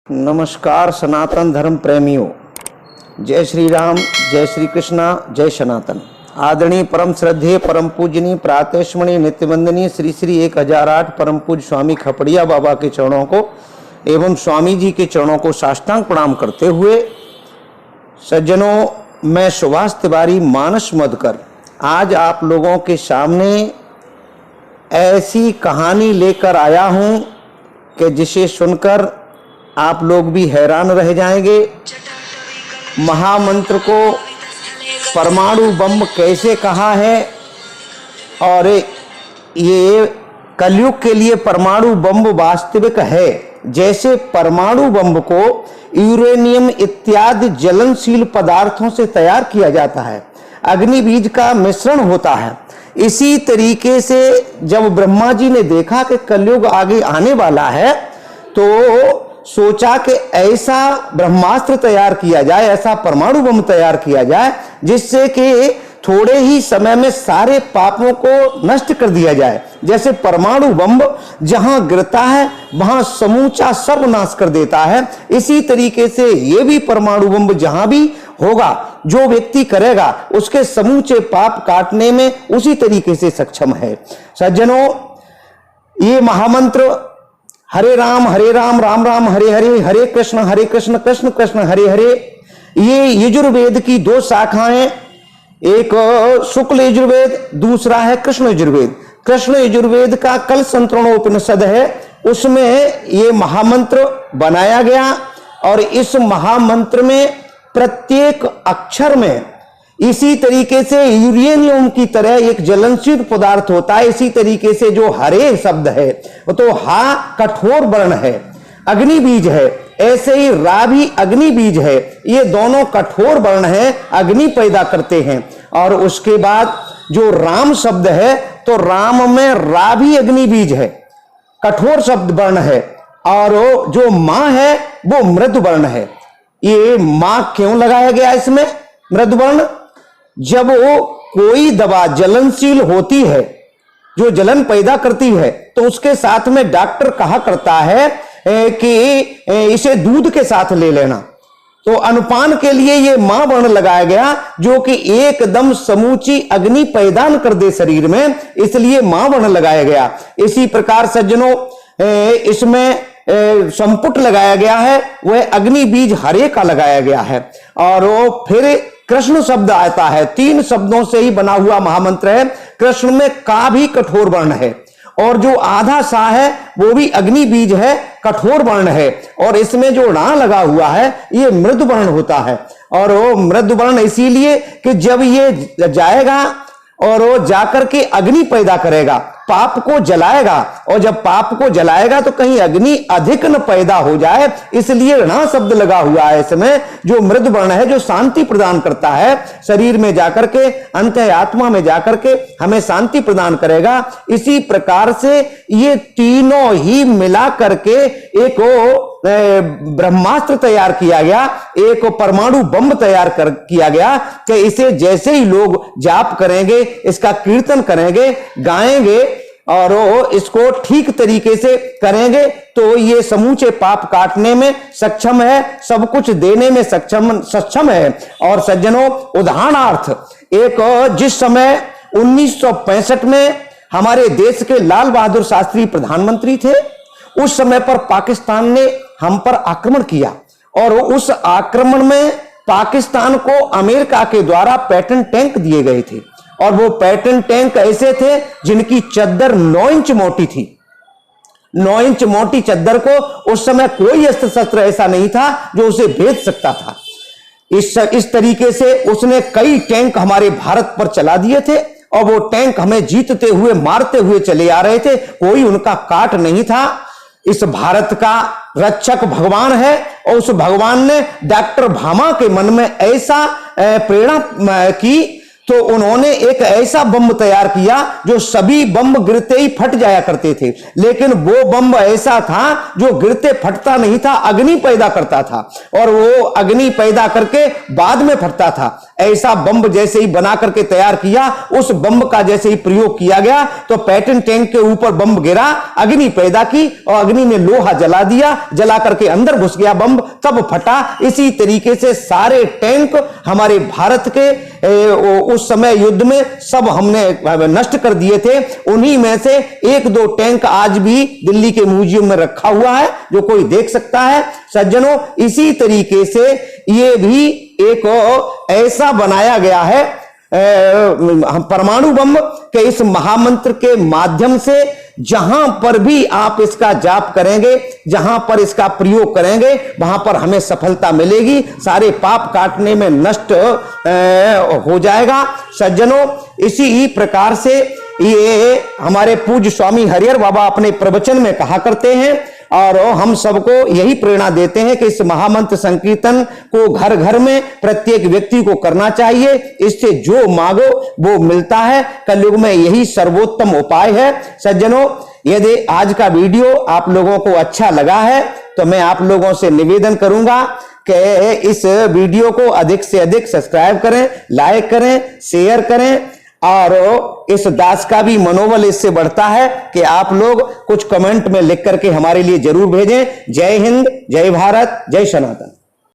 नमस्कार सनातन धर्म प्रेमियों, जय श्री राम, जय श्री कृष्णा, जय सनातन। आदरणीय परम श्रद्धेय परम पूजनीय प्रातस्मरणीय नित्यवंदनीय श्री श्री 1008 परम पूज्य स्वामी खपड़िया बाबा के चरणों को एवं स्वामी जी के चरणों को साष्टांग प्रणाम करते हुए, सज्जनों, मैं सुभाष तिवारी मानस मधुकर आज आप लोगों के सामने ऐसी कहानी लेकर आया हूं कि जिसे सुनकर आप लोग भी हैरान रह जाएंगे। महामंत्र को परमाणु बम कैसे कहा है और ये कलयुग के लिए परमाणु बम वास्तविक है। जैसे परमाणु बम को यूरेनियम इत्यादि ज्वलनशील पदार्थों से तैयार किया जाता है, अग्नि बीज का मिश्रण होता है, इसी तरीके से जब ब्रह्मा जी ने देखा कि कलयुग आगे आने वाला है तो सोचा कि ऐसा ब्रह्मास्त्र तैयार किया जाए, ऐसा परमाणु बम तैयार किया जाए जिससे कि थोड़े ही समय में सारे पापों को नष्ट कर दिया जाए। जैसे परमाणु बम जहां गिरता है वहां समूचा सर्वनाश कर देता है, इसी तरीके से ये भी परमाणु बम जहां भी होगा, जो व्यक्ति करेगा उसके समूचे पाप काटने में उसी तरीके से सक्षम है। सज्जनों, ये महामंत्र हरे राम राम राम हरे हरे, हरे कृष्ण कृष्ण कृष्ण हरे हरे, ये यजुर्वेद की दो शाखाएं, एक शुक्ल यजुर्वेद, दूसरा है कृष्ण यजुर्वेद। कृष्ण यजुर्वेद का कल संतरणोपनिषद है, उसमें ये महामंत्र बनाया गया और इस महामंत्र में प्रत्येक अक्षर में इसी तरीके से यूरेनियम की तरह एक ज्वलनशील पदार्थ होता है। इसी तरीके से जो हरे शब्द है तो हा कठोर वर्ण है, अग्नि बीज है, ऐसे ही रा भी अग्नि बीज है, ये दोनों कठोर वर्ण है, अग्नि पैदा करते हैं। और उसके बाद जो राम शब्द है तो राम में रा भी अग्नि बीज है, कठोर शब्द वर्ण है, और जो मां है वो मृद वर्ण है। ये मां क्यों लगाया गया इसमें मृद वर्ण? जब वो कोई दवा ज्वलनशील होती है, जो जलन पैदा करती है, तो उसके साथ में डॉक्टर कहा करता है कि इसे दूध के साथ ले लेना। तो अनुपान के लिए ये मां वर्ण लगाया गया जो कि एकदम समूची अग्नि पैदा कर दे शरीर में, इसलिए मां वर्ण लगाया गया। इसी प्रकार सज्जनों, इसमें संपुट लगाया गया है, वह अग्नि बीज हरे का लगाया गया है। और वो फिर कृष्ण शब्द आता है, 3 शब्दों से ही बना हुआ महामंत्र है। कृष्ण में का भी कठोर वर्ण है और जो आधा सा है वो भी अग्नि बीज है, कठोर वर्ण है, और इसमें जो णा लगा हुआ है ये मृद वर्ण होता है। और वो मृद वर्ण इसीलिए कि जब ये जाएगा और वो जाकर के अग्नि पैदा करेगा, पाप को जलाएगा, और जब पाप को जलाएगा तो कहीं अग्नि अधिक न पैदा हो जाए, इसलिए णा शब्द लगा हुआ है इसमें, जो मृद वर्ण है, जो शांति प्रदान करता है शरीर में जाकर के, अंत आत्मा में जाकर के हमें शांति प्रदान करेगा। इसी प्रकार से ये तीनों ही मिला करके एक ब्रह्मास्त्र तैयार किया गया, एक परमाणु बम तैयार किया गया कि इसे जैसे ही लोग जाप करेंगे, इसका कीर्तन करेंगे, गाएंगे और इसको ठीक तरीके से करेंगे तो ये समूचे पाप काटने में सक्षम है, सब कुछ देने में सक्षम है। और सज्जनों, उदाहरणार्थ एक जिस समय 1965 में हमारे देश के लाल बहादुर शास्त्री प्रधानमंत्री थे, उस समय पर पाकिस्तान ने हम पर आक्रमण किया और उस आक्रमण में पाकिस्तान को अमेरिका के द्वारा पैटर्न टैंक दिए गए थे, और वो पैटर्न टैंक ऐसे थे जिनकी चद्दर 9 इंच मोटी थी। 9 इंच मोटी चद्दर को उस समय कोई अस्त्र शस्त्र ऐसा नहीं था जो उसे भेद सकता था। इस तरीके से उसने कई टैंक हमारे भारत पर चला दिए थे और वो टैंक हमें जीतते हुए, मारते हुए चले आ रहे थे, कोई उनका काट नहीं था। इस भारत का रक्षक भगवान है और उस भगवान ने डॉक्टर भामा के मन में ऐसा प्रेरणा की तो उन्होंने एक ऐसा बम तैयार किया जो सभी बम गिरते ही फट जाया करते थे, लेकिन वो बम ऐसा था जो गिरते फटता नहीं था, अग्नि पैदा करता था, और वो अग्नि पैदा करके बाद में फटता था। ऐसा बम जैसे ही बना करके तैयार किया, उस बम का जैसे ही प्रयोग किया गया तो पैटन टैंक के ऊपर बम गिरा, अग्नि पैदा की और अग्नि ने लोहा जला दिया, जला करके अंदर घुस गया बम, तब फटा। इसी तरीके से सारे टैंक हमारे भारत के उस समय युद्ध में सब हमने नष्ट कर दिए थे। उन्हीं में से एक दो टैंक आज भी दिल्ली के म्यूजियम में रखा हुआ है, जो कोई देख सकता है। सज्जनों, इसी तरीके से ये भी एक ऐसा बनाया गया है परमाणु बम के इस महामंत्र के माध्यम से जहां पर भी आप इसका जाप करेंगे, जहां पर इसका प्रयोग करेंगे, वहां पर हमें सफलता मिलेगी, सारे पाप काटने में नष्ट हो जाएगा। सज्जनों, इसी प्रकार से ये हमारे पूज्य स्वामी हरिहर बाबा अपने प्रवचन में कहा करते हैं और हम सबको यही प्रेरणा देते हैं कि इस महामंत्र संकीर्तन को घर घर में प्रत्येक व्यक्ति को करना चाहिए। इससे जो मांगो वो मिलता है। कलयुग में यही सर्वोत्तम उपाय है। सज्जनों, यदि आज का वीडियो आप लोगों को अच्छा लगा है तो मैं आप लोगों से निवेदन करूंगा कि इस वीडियो को अधिक से अधिक सब्सक्राइब करें, लाइक करें, शेयर करें और इस दास का भी मनोबल इससे बढ़ता है कि आप लोग कुछ कमेंट में लिख करके हमारे लिए जरूर भेजें। जय हिंद, जय भारत, जय सनातन।